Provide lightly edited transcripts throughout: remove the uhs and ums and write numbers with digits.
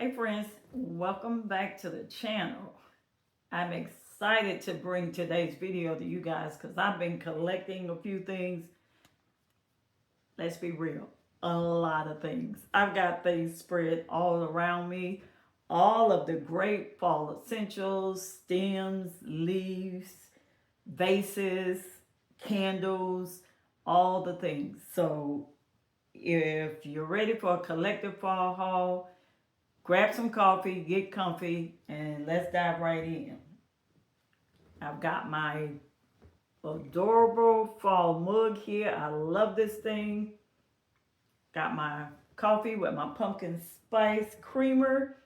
Hey friends, welcome back to the channel. I'm excited to bring today's video to you guys because I've been collecting a few things. Let's be real, a lot of things. I've got things spread all around me. All of the great fall essentials, stems, leaves, vases, candles, all the things. So if you're ready for a collective fall haul, grab some coffee, get comfy, and let's dive right in. I've got my adorable fall mug here. I love this thing. Got my coffee with my pumpkin spice creamer.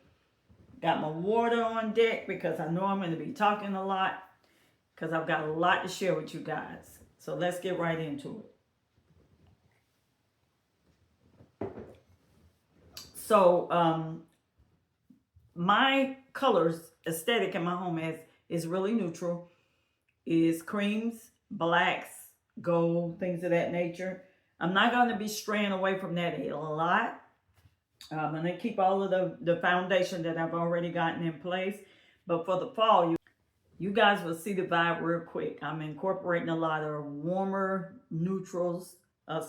Got my water on deck because I know I'm going to be talking a lot because I've got a lot to share with you guys. So let's get right into it. So my colors aesthetic in my home is really neutral. Is creams, blacks, gold, things of that nature. I'm not going to be straying away from that a lot. I'm going to keep all of the foundation that I've already gotten in place. But for the fall, you guys will see the vibe real quick. I'm incorporating a lot of warmer neutrals,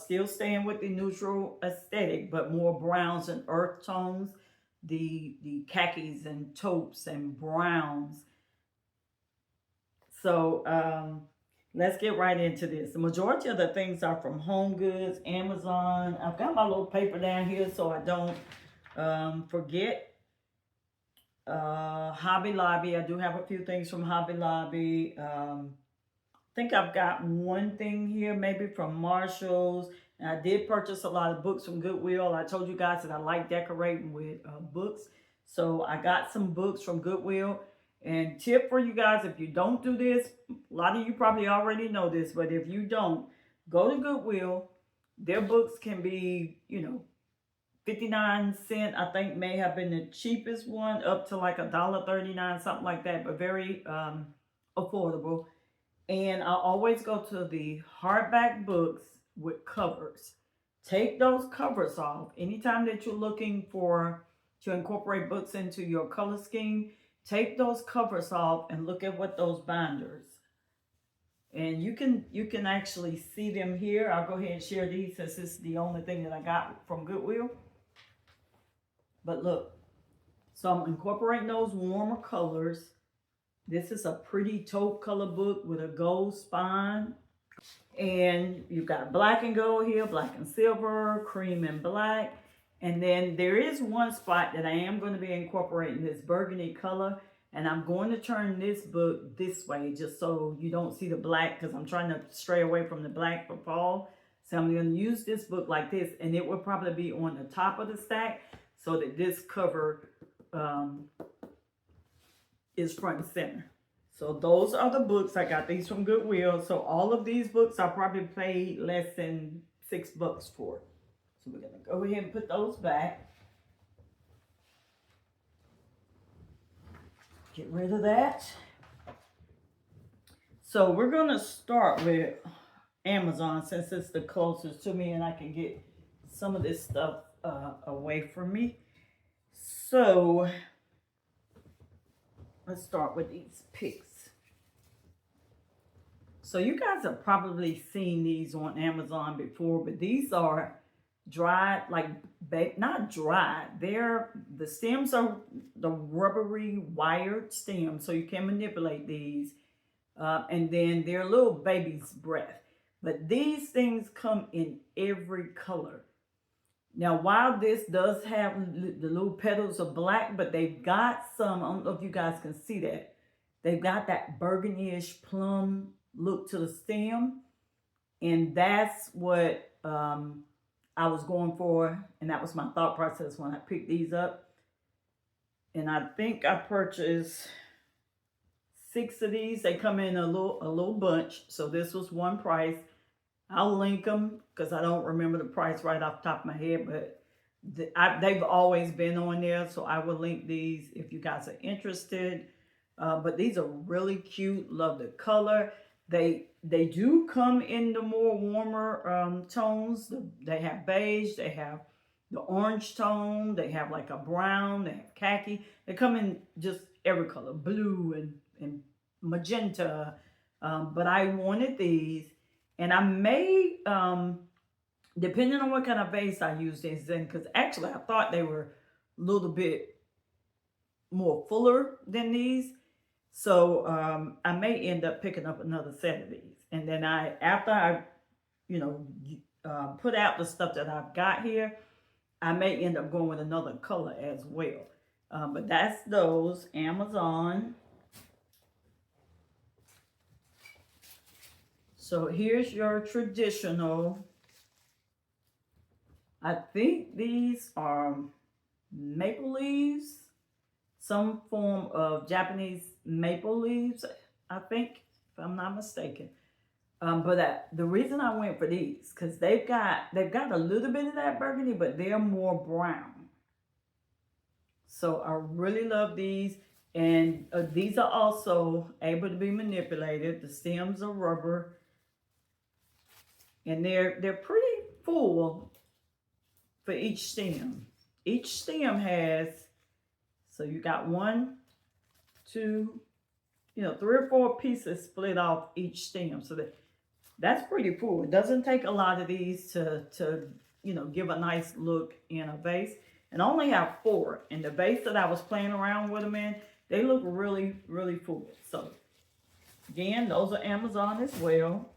still staying with the neutral aesthetic, but more browns and earth tones, the khakis and taupes and browns. So let's get right into this. The majority of the things are from HomeGoods, Amazon. I've got my little paper down here so I don't forget. Hobby Lobby. I do have a few things from Hobby Lobby. I think I've got one thing here maybe from Marshall's. And I did purchase a lot of books from Goodwill. I told you guys that I like decorating with books. So I got some books from Goodwill. And tip for you guys, if you don't do this, a lot of you probably already know this, but if you don't, go to Goodwill. Their books can be, 59 cents, I think may have been the cheapest one, up to like $1.39, something like that, but very affordable. And I always go to the hardback books with covers. Take those covers off. Anytime that you're looking to incorporate books into your color scheme, take those covers off and look at what those binders. And you can actually see them here. I'll go ahead and share these since this is the only thing that I got from Goodwill. But look, so I'm incorporating those warmer colors. This is a pretty taupe color book with a gold spine. And you've got black and gold here, black and silver, cream and black. And then there is one spot that I am going to be incorporating this burgundy color. And I'm going to turn this book this way just so you don't see the black because I'm trying to stray away from the black for fall. So I'm going to use this book like this, and it will probably be on the top of the stack so that this cover is front and center. So those are the books. I got these from Goodwill. So all of these books I probably paid less than $6 for. So we're going to go ahead and put those back. Get rid of that. So we're going to start with Amazon since it's the closest to me and I can get some of this stuff away from me. So let's start with these picks. So you guys have probably seen these on Amazon before, but these are dried, like not dried. The stems are the rubbery wired stems, so you can manipulate these. And then they're little baby's breath. But these things come in every color. Now, while this does have the little petals of black, but they've got some, I don't know if you guys can see that. They've got that burgundy-ish plum look to the stem. And that's what I was going for. And that was my thought process when I picked these up. And I think I purchased 6 of these. They come in a little bunch. So this was one price. I'll link them because I don't remember the price right off the top of my head, but they've always been on there. So I will link these if you guys are interested. But these are really cute. Love the color. They do come in the more warmer tones. They have beige. They have the orange tone. They have like a brown. They have khaki. They come in just every color, blue and magenta. But I wanted these, and I may, depending on what kind of vase I use these in, because actually I thought they were a little bit more fuller than these. So I may end up picking up another set of these. And then after I, you know, put out the stuff that I've got here, I may end up going with another color as well. But that's those, Amazon. So here's your traditional. I think these are maple leaves, some form of Japanese maple leaves, I think, if I'm not mistaken. But the reason I went for these, because they've got a little bit of that burgundy, but they're more brown. So I really love these, and these are also able to be manipulated. The stems are rubber, and they're pretty full for each stem. Each stem has, so you got 1, 2, 3 or 4 pieces split off each stem. So that's pretty full. It doesn't take a lot of these to give a nice look in a vase. And I only have 4. And the vase that I was playing around with them in, they look really, really full. So again, those are Amazon as well.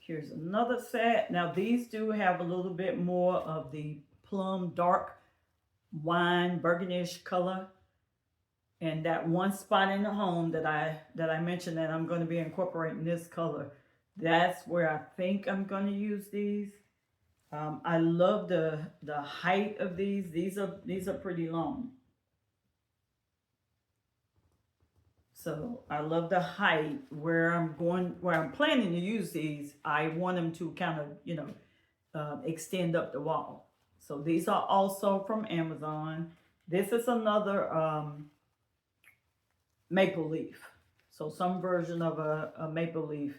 Here's another set. Now these do have a little bit more of the plum dark wine burgundish color. And that one spot in the home that I mentioned that I'm going to be incorporating this color, that's where I think I'm going to use these. I love the height of these. These are pretty long. So I love the height. Where I'm planning to use these, I want them to kind of extend up the wall. So these are also from Amazon. This is another maple leaf. So some version of a maple leaf,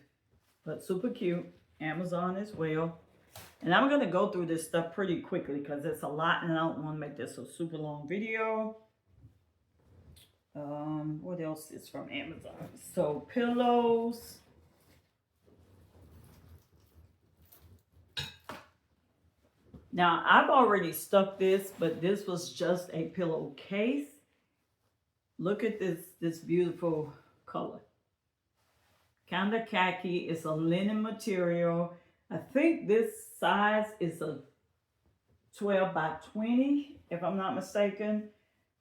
but super cute. Amazon as well. And I'm going to go through this stuff pretty quickly because it's a lot and I don't want to make this a super long video. What else is from Amazon? So pillows. Now I've already stuffed this, but this was just a pillowcase. Look at this beautiful color. Kind of khaki. It's a linen material. I think this size is a 12 by 20, if I'm not mistaken.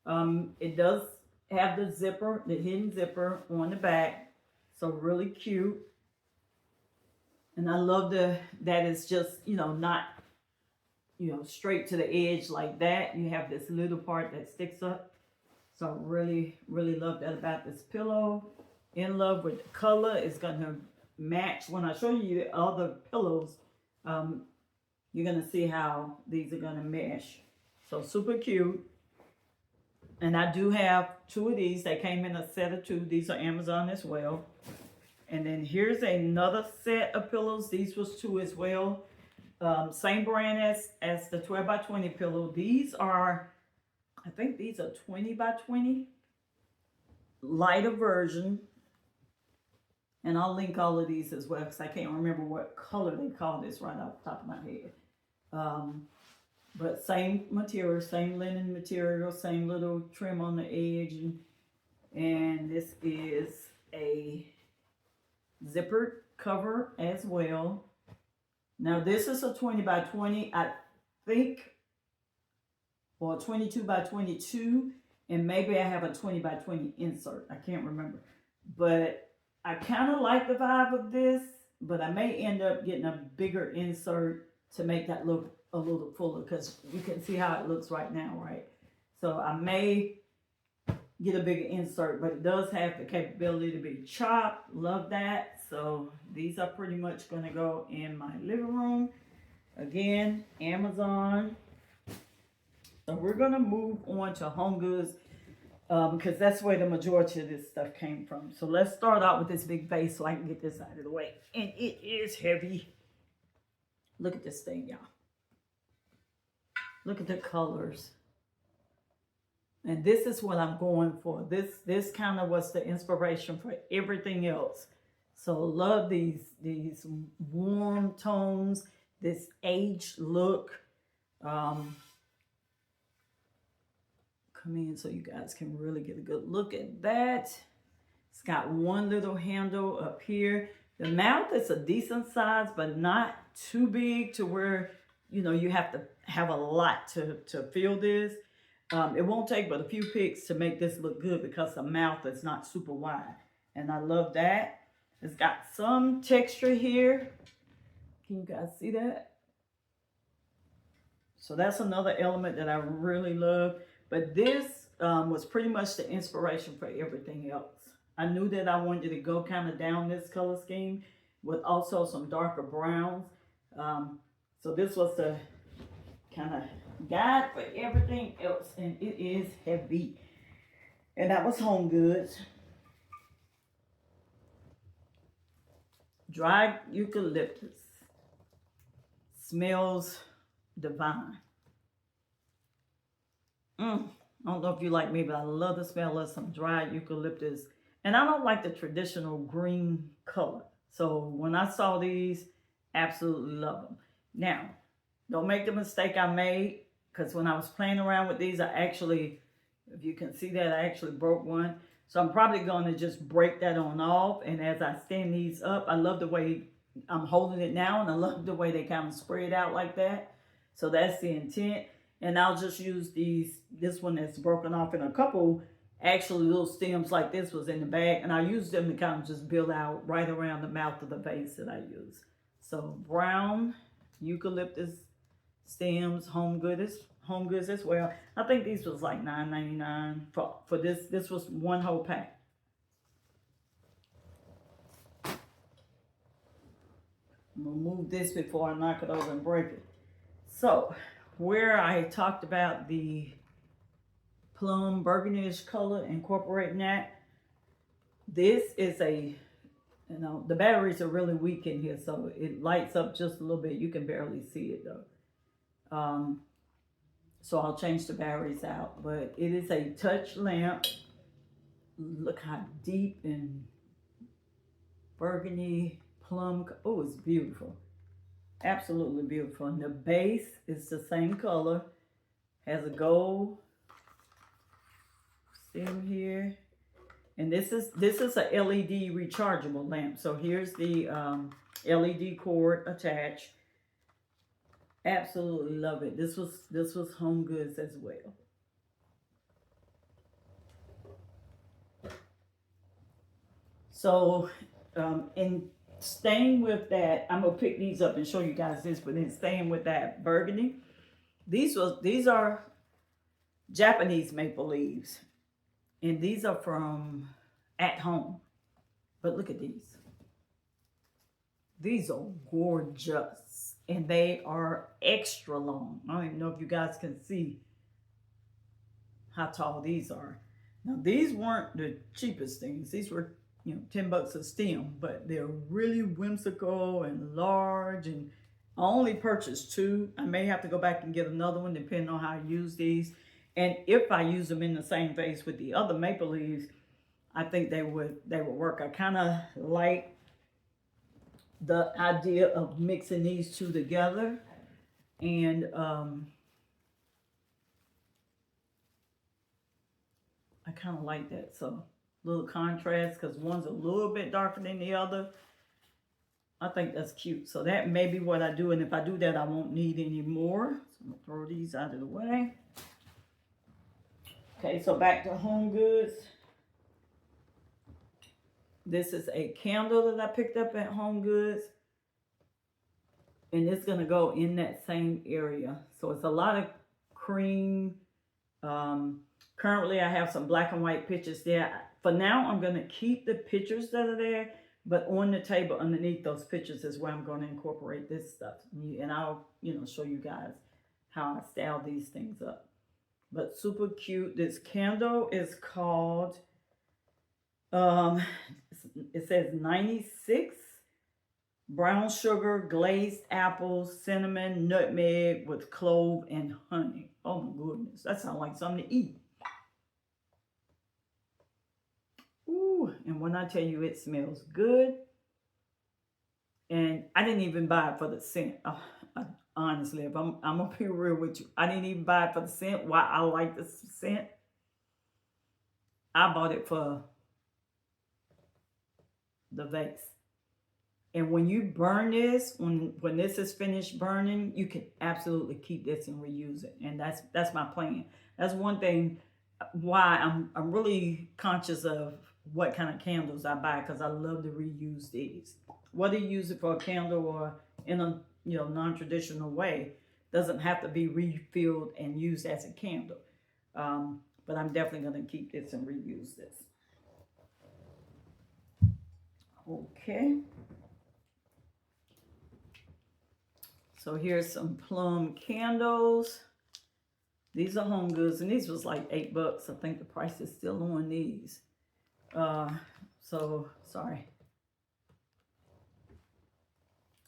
It does have the zipper, the hidden zipper on the back. So really cute. And I love that it's just, not, straight to the edge like that. You have this little part that sticks up. So I really, really love that about this pillow. In love with the color. It's going to match. When I show you the other pillows, you're going to see how these are going to mesh. So super cute. And I do have 2 of these. They came in a set of 2. These are Amazon as well. And then here's another set of pillows. These was 2 as well. Same brand as the 12 by 20 pillow. These are, I think these are 20 by 20. Lighter version. And I'll link all of these as well because I can't remember what color they call this right off the top of my head. But same material, same linen material, same little trim on the edge. And this is a zippered cover as well. Now this is a 20 by 20, I think, or 22 by 22. And maybe I have a 20 by 20 insert. I can't remember. But I kind of like the vibe of this, but I may end up getting a bigger insert to make that look a little fuller because you can see how it looks right now, right? So I may get a bigger insert, but it does have the capability to be chopped. Love that. So these are pretty much going to go in my living room. Again, Amazon. So we're going to move on to HomeGoods. Because that's where the majority of this stuff came from. So let's start out with this big vase so I can get this out of the way. And it is heavy. Look at this thing, y'all. Look at the colors. And this is what I'm going for. This kind of was the inspiration for everything else. So love these warm tones, this aged look. Come in so you guys can really get a good look at that. It's got one little handle up here. The mouth is a decent size, but not too big to where, you know, you have to have a lot to fill this. It won't take but a few picks to make this look good because the mouth is not super wide. And I love that. It's got some texture here. Can you guys see that? So that's another element that I really love. But this was pretty much the inspiration for everything else. I knew that I wanted to go kind of down this color scheme with also some darker browns. So this was the kind of guide for everything else, and it is heavy. And that was HomeGoods. Dried eucalyptus. Smells divine. I don't know if you like me, but I love the smell of some dried eucalyptus. And I don't like the traditional green color. So when I saw these, absolutely love them. Now, don't make the mistake I made, because when I was playing around with these, I actually, if you can see that, I actually broke one. So I'm probably going to just break that on off. And as I stand these up, I love the way I'm holding it now, and I love the way they kind of spread out like that. So that's the intent. And I'll just use this one that's broken off in a couple, actually little stems like this was in the bag. And I use them to kind of just build out right around the mouth of the vase that I use. So brown eucalyptus stems, HomeGoods as well. I think these was like $9.99 for this. This was one whole pack. I'm gonna move this before I knock it over and break it. So where I talked about the plum burgundy-ish color, incorporating that, this is a, you know, the batteries are really weak in here, so it lights up just a little bit. You can barely see it though. So I'll change the batteries out, but it is a touch lamp. Look how deep and burgundy plum. Oh, it's beautiful. Absolutely beautiful. And the base is the same color. Has a gold stem here. And this is a LED rechargeable lamp. So here's the LED cord attached. Absolutely love it. This was HomeGoods as well. So in staying with that, I'm gonna pick these up and show you guys this, but then staying with that burgundy, these are Japanese maple leaves, and these are from At Home. But look at these. These are gorgeous, and they are extra long. I don't even know if you guys can see how tall these are. Now, these weren't the cheapest things. These were, you know, $10 a stem, but they're really whimsical and large. And I only purchased two. I may have to go back and get another one depending on how I use these. And if I use them in the same vase with the other maple leaves, I think they would work. I kind of like the idea of mixing these two together, and I kind of like that. So little contrast, because one's a little bit darker than the other. I think that's cute. So that may be what I do, and if I do that, I won't need any more. So I'm gonna throw these out of the way. Okay, so back to HomeGoods. This is a candle that I picked up at HomeGoods, and it's gonna go in that same area. So it's a lot of cream. Currently I have some black and white pictures there. For now, I'm gonna keep the pictures that are there, but on the table underneath those pictures is where I'm gonna incorporate this stuff. And I'll, you know, show you guys how I style these things up. But super cute. This candle is called, it says 96. Brown sugar, glazed apples, cinnamon, nutmeg with clove and honey. Oh my goodness, that sounds like something to eat. Ooh, and when I tell you it smells good, and I didn't even buy it for the scent. Honestly, if I'm gonna be real with you, I didn't even buy it for the scent. Why I like the scent, I bought it for the vase. And when you burn this, when this is finished burning, you can absolutely keep this and reuse it. And that's my plan. That's one thing why I'm really conscious of what kind of candles I buy, because I love to reuse these. Whether you use it for a candle or in a non-traditional way, doesn't have to be refilled and used as a candle. But I'm definitely going to keep this and reuse this. Okay. So here's some plum candles. These are HomeGoods, and these was like $8. I think the price is still on these. So sorry.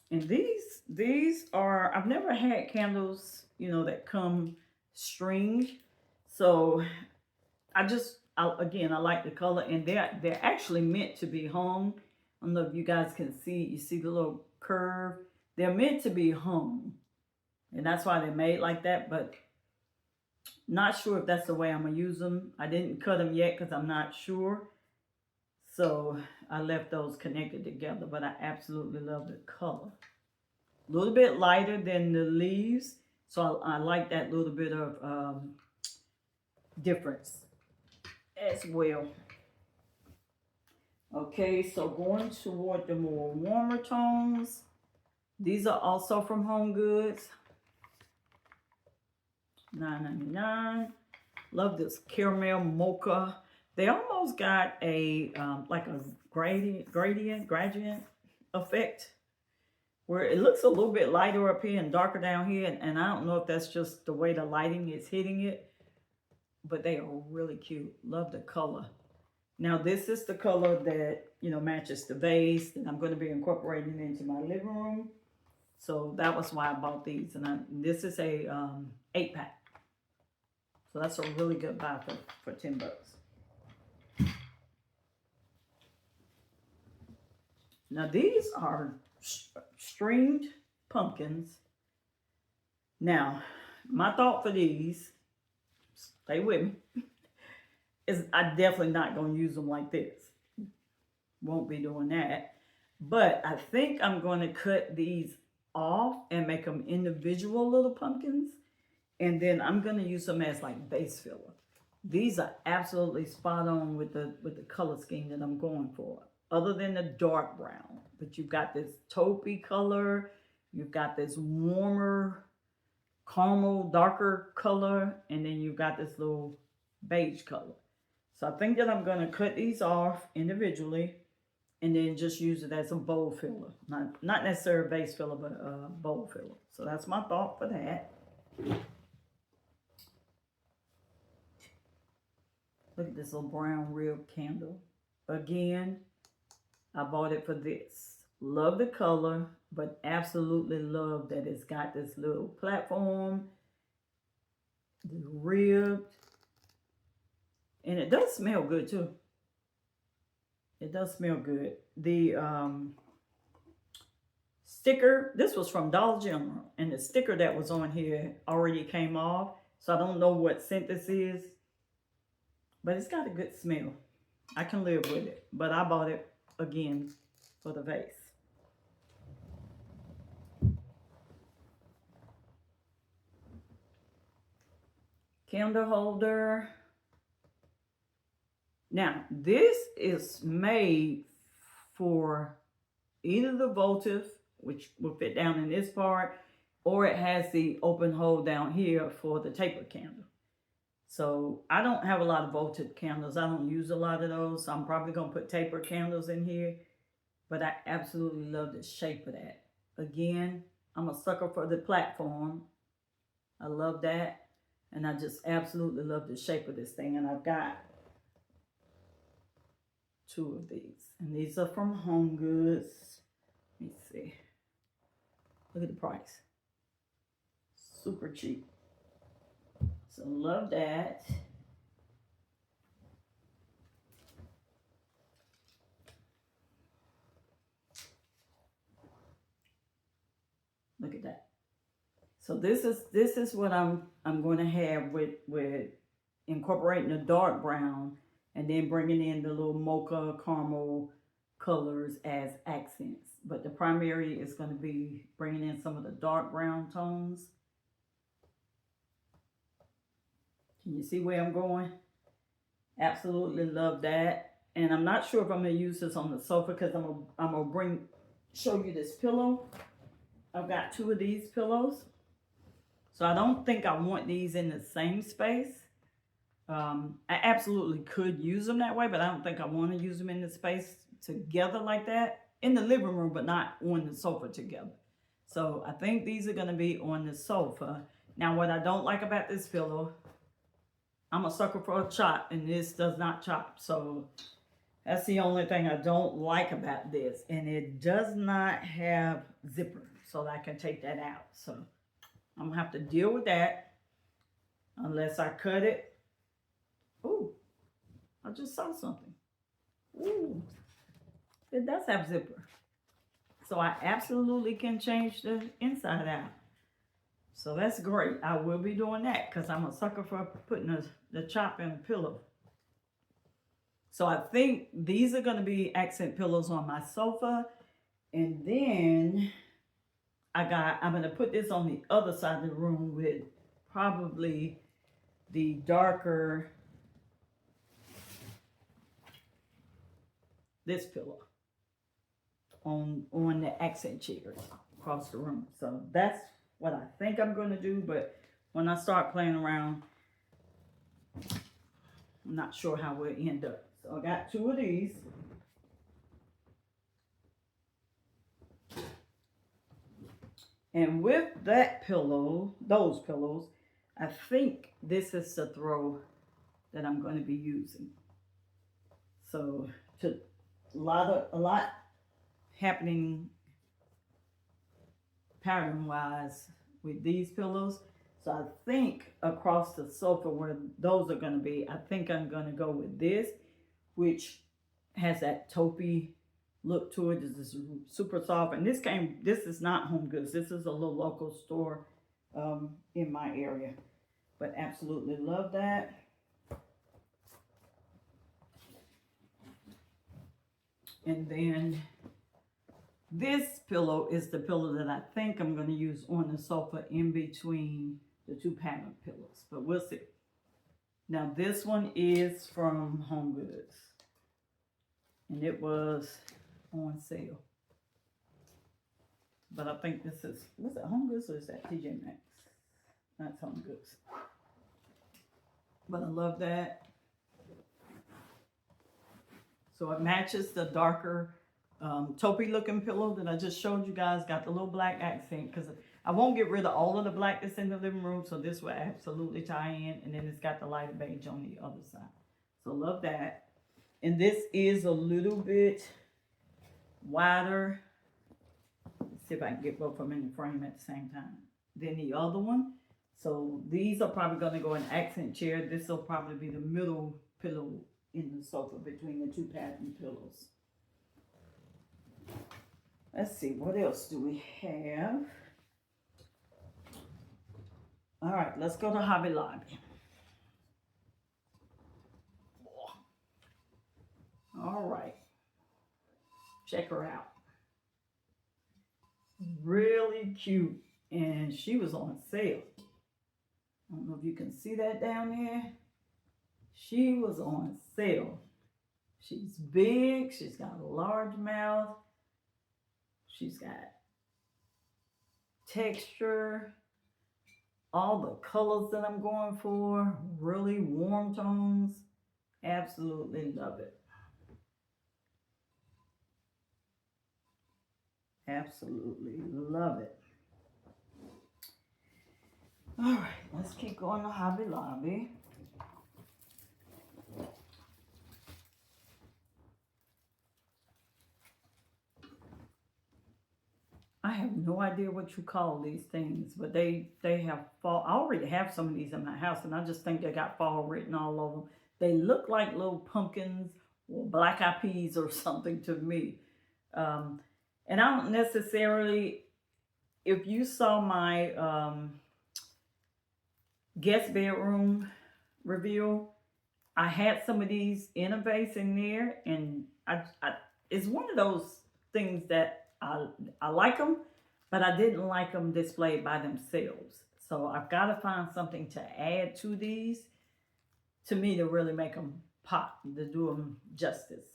And these are, I've never had candles, that come stringed. So again, I like the color, and they're actually meant to be hung. I don't know if you guys can see. You see the little curve. They're meant to be hung, and that's why they're made like that. But not sure if that's the way I'm gonna use them. I didn't cut them yet because I'm not sure. So I left those connected together. But I absolutely love the color. A little bit lighter than the leaves, so I like that little bit of difference as well. Okay, so going toward the more warmer tones, these are also from HomeGoods. $9.99. Love this caramel mocha. They almost got a like a gradient effect, where it looks a little bit lighter up here and darker down here, and I don't know if that's just the way the lighting is hitting it, but they are really cute. Love the color. Now this is the color that matches the vase that I'm going to be incorporating into my living room. So that was why I bought these, and this is a 8-pack. So that's a really good buy for $10. Now these are stringed pumpkins. Now, my thought for these, stay with me, is I'm definitely not going to use them like this. Won't be doing that. But I think I'm going to cut these off and make them individual little pumpkins. And then I'm going to use them as like base filler. These are absolutely spot on with the color scheme that I'm going for. Other than the dark brown. But you've got this taupey color. You've got this warmer caramel, darker color. And then you've got this little beige color. So I think that I'm going to cut these off individually. And then just use it as a bowl filler. Not necessarily base filler, but bowl filler. So that's my thought for that. Look at this little brown rib candle. Again, I bought it for this. Love the color, but absolutely love that it's got this little platform, the ribbed, and it does smell good too. It does smell good. The sticker, this was from Dollar General, and the sticker that was on here already came off, so I don't know what scent this is, but it's got a good smell. I can live with it, but I bought it again for the vase. Candle holder. Now, this is made for either the votive, which will fit down in this part, or it has the open hole down here for the taper candle. So I don't have a lot of votive candles. I don't use a lot of those. So I'm probably going to put taper candles in here. But I absolutely love the shape of that. Again, I'm a sucker for the platform. I love that. And I just absolutely love the shape of this thing. And I've got 2 of these. And these are from HomeGoods. Let me see. Look at the price. Super cheap. So love that. Look at that. So this is what I'm going to have with incorporating the dark brown and then bringing in the little mocha caramel colors as accents. But the primary is going to be bringing in some of the dark brown tones. Can you see where I'm going? Absolutely love that. And I'm not sure if I'm going to use this on the sofa because I'm going to show you this pillow. I've got 2 of these pillows. So I don't think I want these in the same space. I absolutely could use them that way, but I don't think I want to use them in the space together like that. In the living room, but not on the sofa together. So I think these are going to be on the sofa. Now, what I don't like about this pillow, I'm a sucker for a chop, and this does not chop. So that's the only thing I don't like about this. And it does not have zipper, so I can take that out. So I'm going to have to deal with that unless I cut it. Ooh, I just saw something. Ooh, it does have zipper. So I absolutely can change the inside out. So that's great. I will be doing that because I'm a sucker for putting the chop in a pillow. So I think these are going to be accent pillows on my sofa. And then I'm going to put this on the other side of the room with probably the darker, this pillow on the accent chairs across the room. So that's what I think I'm going to do. But when I start playing around, I'm not sure how we'll end up. So I got 2 of these. And with that pillow, those pillows, I think this is the throw that I'm going to be using. So a lot happening pattern wise with these pillows. So I think across the sofa where those are going to be, I think I'm going to go with this, which has that taupey look to it. This is super soft, and this is not HomeGoods. This is a little local store in my area, but absolutely love that. And then this pillow is the pillow that I think I'm going to use on the sofa in between the 2 pattern pillows, but we'll see. Now this one is from HomeGoods, and it was on sale. But I think this is, was it HomeGoods or is that TJ Maxx? That's HomeGoods. But I love that. So it matches the darker taupey looking pillow that I just showed you guys. Got the little black accent because I won't get rid of all of the black that's in the living room. So this will absolutely tie in. And then it's got the lighter beige on the other side. So love that. And this is a little bit wider. Let's see if I can get both of them in the frame at the same time than the other one. So these are probably going to go in accent chair. This will probably be the middle pillow in the sofa between the 2 pattern pillows. Let's see, what else do we have? All right, let's go to Hobby Lobby. All right, check her out. Really cute, and she was on sale. I don't know if you can see that down there. She was on sale. She's big, she's got a large mouth, she's got texture, all the colors that I'm going for, really warm tones. Absolutely love it. Absolutely love it. All right, let's keep going to Hobby Lobby. idea what you call these things, but they have fall. I already have some of these in my house, and I just think they got fall written all over them. They look like little pumpkins or black eyed peas or something to me. Um, and I don't necessarily, if you saw my guest bedroom reveal, I had some of these in a vase in there, and it's one of those things that I like them, but I didn't like them displayed by themselves. So I've got to find something to add to these to me to really make them pop, to do them justice.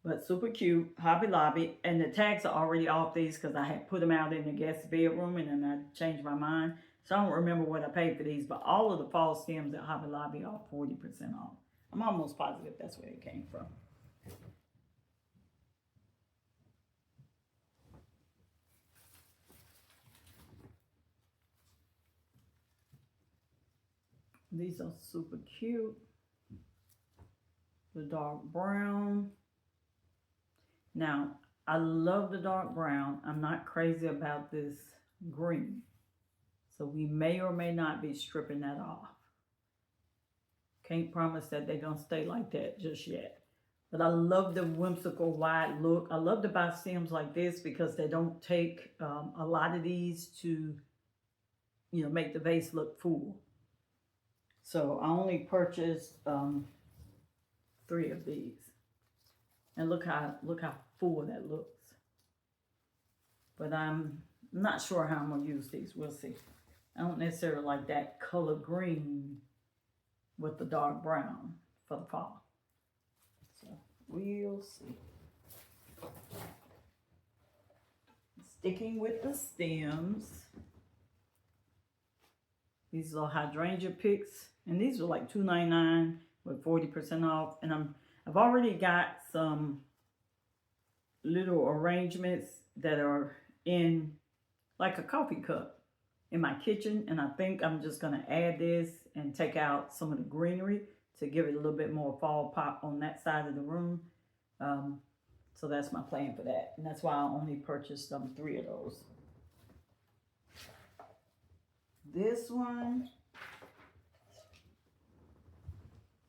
But super cute, Hobby Lobby, and the tags are already off these because I had put them out in the guest bedroom and then I changed my mind. So I don't remember what I paid for these, but all of the fall stems at Hobby Lobby are 40% off. I'm almost positive that's where it came from. These are super cute. The dark brown. Now, I love the dark brown. I'm not crazy about this green. So we may or may not be stripping that off. Can't promise that they're going to stay like that just yet. But I love the whimsical wide look. I love to buy stems like this because they don't take a lot of these to, make the vase look full. So I only purchased 3 of these. And look how full that looks. But I'm not sure how I'm going to use these. We'll see. I don't necessarily like that color green with the dark brown for the fall. So we'll see. Sticking with the stems. These are hydrangea picks. And these are like $2.99 with 40% off. And I've already got some little arrangements that are in like a coffee cup in my kitchen, and I think I'm just going to add this and take out some of the greenery to give it a little bit more fall pop on that side of the room. So that's my plan for that, and that's why I only purchased 3 of those. This one,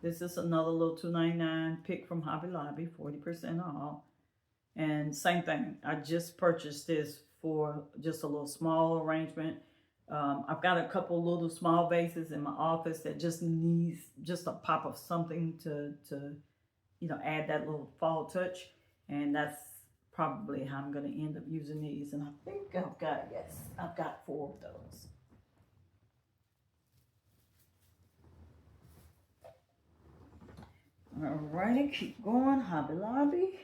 this is another little $2.99 pick from Hobby Lobby, 40% off. And same thing, I just purchased this for just a little small arrangement. I've got a couple little small vases in my office that just needs just a pop of something to add that little fall touch. And that's probably how I'm going to end up using these. And I think I've got 4 of those. Alrighty, keep going, Hobby Lobby.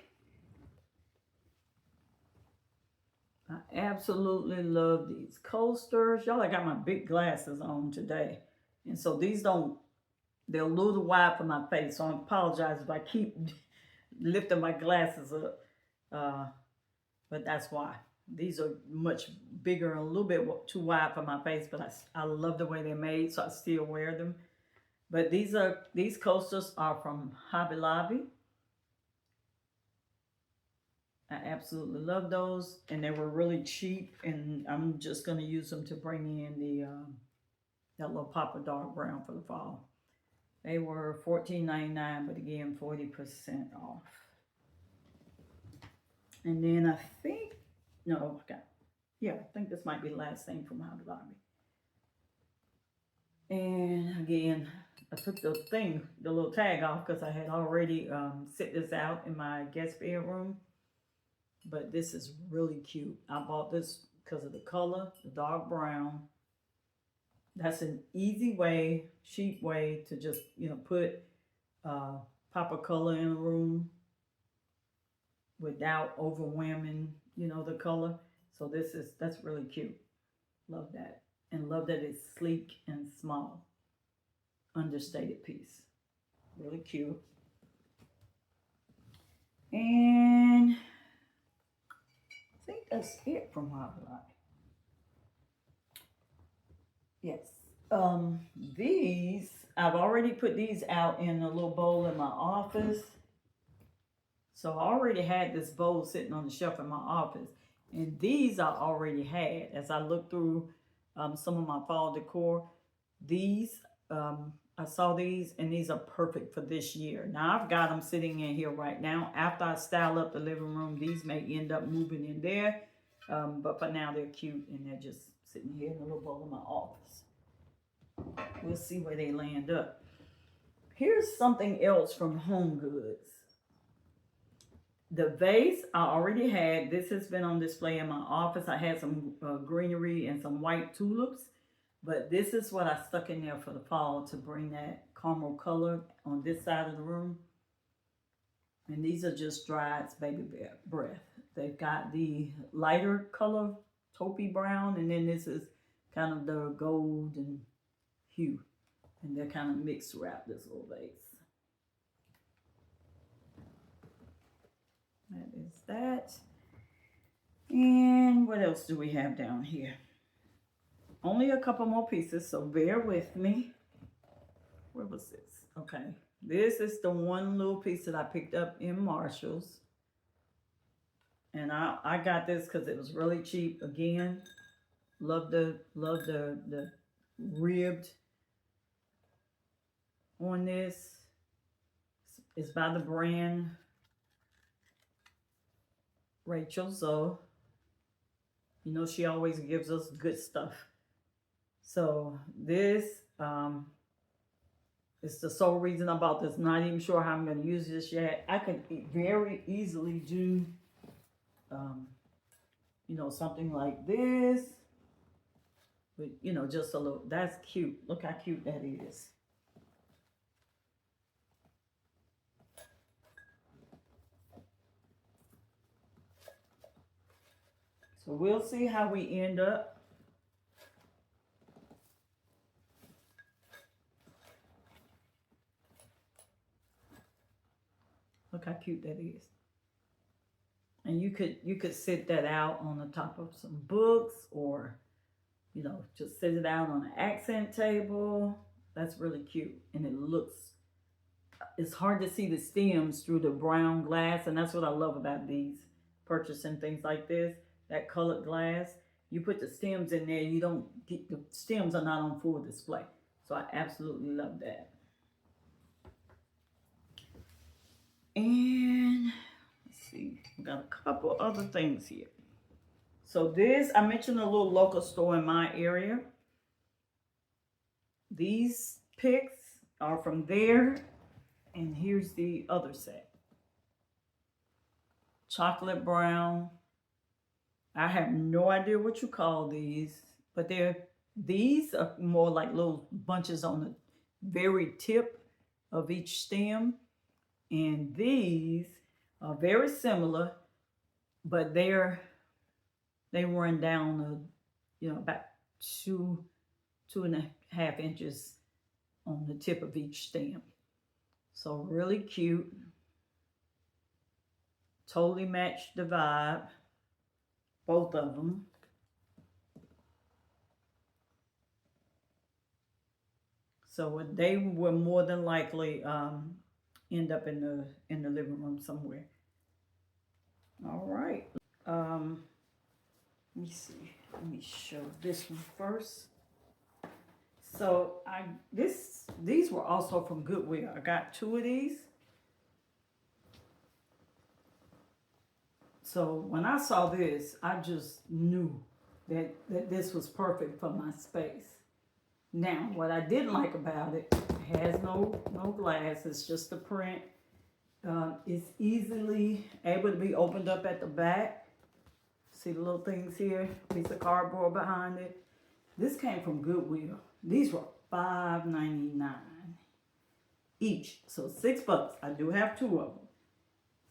I absolutely love these coasters. Y'all, I got my big glasses on today. And so they're a little wide for my face. So I apologize if I keep lifting my glasses up. But that's why. These are much bigger and a little bit too wide for my face. But I love the way they're made, so I still wear them. But these coasters are from Hobby Lobby. I absolutely love those, and they were really cheap, and I'm just going to use them to bring in that little pop of dark brown for the fall. They were $14.99, but again, 40% off. And then I think this might be the last thing from Hobby Lobby. And again, I took the little tag off because I had already set this out in my guest bedroom. But this is really cute. I bought this because of the color, the dark brown. That's an easy way, cheap way to just, put pop of color in a room without overwhelming, the color. So that's really cute. Love that. And love that it's sleek and small. Understated piece. Really cute. And I think that's it from Hobby Lobby. Yes. These, I've already put these out in a little bowl in my office. So I already had this bowl sitting on the shelf in my office. And these I already had. As I looked through some of my fall decor, these, I saw these, and these are perfect for this year. Now I've got them sitting in here right now. After I style up the living room, these may end up moving in there. But for now, they're cute, and they're just sitting here in the little bowl of my office. We'll see where they land up. Here's something else from HomeGoods. The vase I already had. This has been on display in my office. I had some greenery and some white tulips. But this is what I stuck in there for the fall to bring that caramel color on this side of the room. And these are just dried baby breath. They've got the lighter color, taupey brown, and then this is kind of the golden hue. And they're kind of mixed throughout this little vase. That is that. And what else do we have down here? Only a couple more pieces, so bear with me. Where was this? Okay. This is the one little piece that I picked up in Marshall's. And I got this because it was really cheap. Again, love the ribbed on this. It's by the brand Rachel. So, you know, she always gives us good stuff. So this is the sole reason I bought this. Not even sure how I'm going to use this yet. I could very easily do, you know, something like this. But, you know, just a little. That's cute. Look how cute that is. So we'll see how we end up. Look how cute that is. And you could sit that out on the top of some books, or, you know, just sit it out on an accent table. That's really cute. And it looks, it's hard to see the stems through the brown glass. And that's what I love about these, purchasing things like this, that colored glass. You put the stems in there, you don't get, the stems are not on full display. So I absolutely love that. And let's see, we got a couple other things here. So this, I mentioned a little local store in my area. These picks are from there. And here's the other set. Chocolate brown. I have no idea what you call these, but these are more like little bunches on the very tip of each stem. And these are very similar, but they run down, you know, about 2.5 inches on the tip of each stem. So really cute. Totally matched the vibe, both of them. So they will more than likely end up in the living room somewhere. All right. Let me see. Let me show this one first. So these were also from Goodwill. I got 2 of these. So when I saw this, I just knew that this was perfect for my space. Now, what I didn't like about it, it has no glass. It's just a print. It's easily able to be opened up at the back. See the little things here? Piece of cardboard behind it. This came from Goodwill. These were $5.99 each. So $6. I do have 2 of them.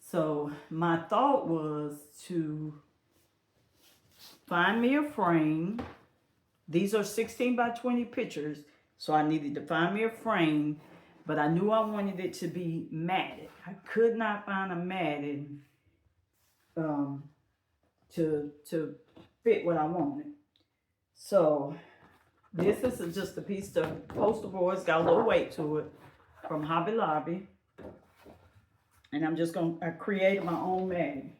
So my thought was to find me a frame. These are 16 by 20 pictures. So I needed to find me a frame, but I knew I wanted it to be matted. I could not find a matted to fit what I wanted. So this is just a piece of poster board. It's got a little weight to it from Hobby Lobby. And I'm just going to create my own matting.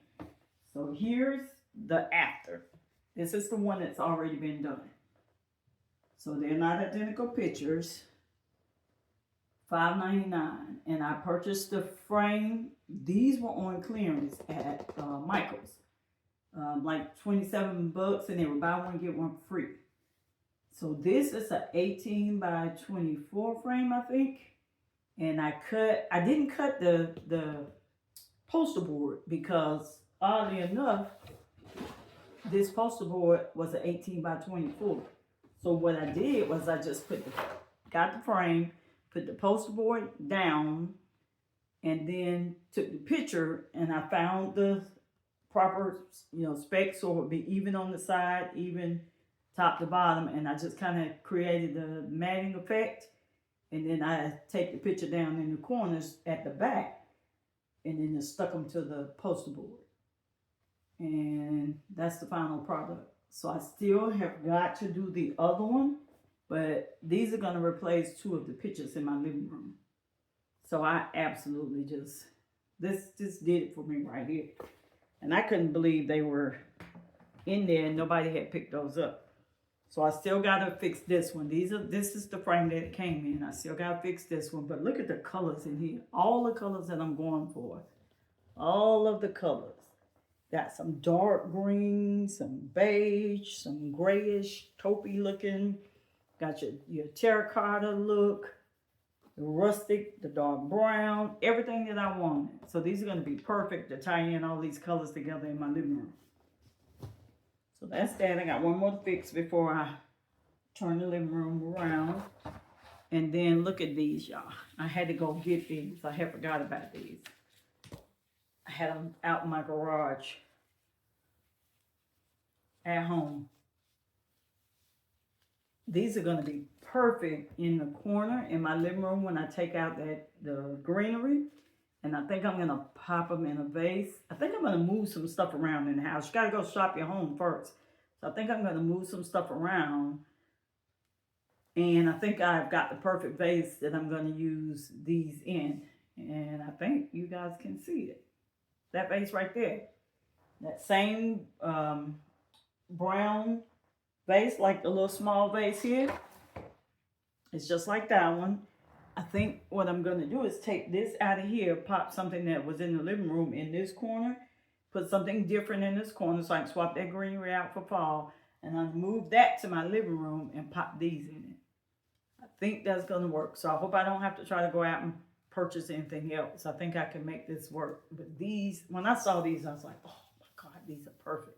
So here's the after. This is the one that's already been done. So they're not identical pictures. $5.99, and I purchased the frame. These were on clearance at Michael's, like $27, and they were buy one get one free. So this is an 18 by 24 frame, I think. And I didn't cut the poster board because oddly enough, this poster board was an 18 by 24. So what I did was I just got the frame, put the poster board down, and then took the picture, and I found the proper, specs so it would be even on the side, even top to bottom, and I just kind of created the matting effect, and then I take the picture down in the corners at the back, and then just stuck them to the poster board, and that's the final product. So I still have got to do the other one, but these are going to replace 2 of the pictures in my living room. So I absolutely this did it for me right here. And I couldn't believe they were in there and nobody had picked those up. So I still got to fix this one. This is the frame that it came in. I still got to fix this one. But look at the colors in here. All the colors that I'm going for. All of the colors. Got some dark green, some beige, some grayish, taupey looking. Got your terracotta look, the rustic, the dark brown, everything that I wanted. So these are going to be perfect to tie in all these colors together in my living room. So that's that. I got one more to fix before I turn the living room around. And then look at these, y'all. I had to go get these. I had forgot about these. I had them out in my garage at home. These are going to be perfect in the corner in my living room when I take out the greenery. And I think I'm going to pop them in a vase. I think I'm going to move some stuff around in the house. You got to go shop your home first. So I think I'm going to move some stuff around. And I think I've got the perfect vase that I'm going to use these in. And I think you guys can see it. That vase right there. That same brown vase, like the little small vase here. It's just like that one. I think what I'm going to do is take this out of here, pop something that was in the living room in this corner, put something different in this corner so I can swap that greenery out for fall, and I'll move that to my living room and pop these in it. I think that's going to work. So I hope I don't have to try to go out and purchase anything else. I think I can make this work. But these, when I saw these, I was like, oh my God, these are perfect.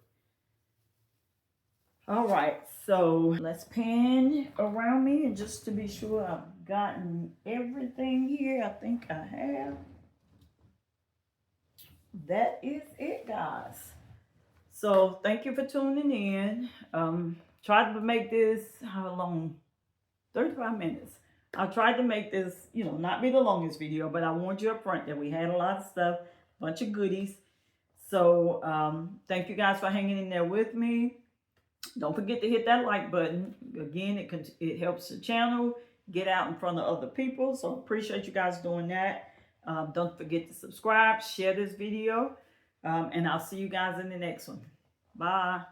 All right, so let's pan around me, and just to be sure I've gotten everything here. I think I have. That is it, guys. So thank you for tuning in. Tried to make this, how long? 35 minutes. I tried to make this, not be the longest video, but I warned you up front that we had a lot of stuff, a bunch of goodies. So thank you guys for hanging in there with me. Don't forget to hit that like button. Again, it helps the channel get out in front of other people. So appreciate you guys doing that. Don't forget to subscribe, share this video, and I'll see you guys in the next one. Bye.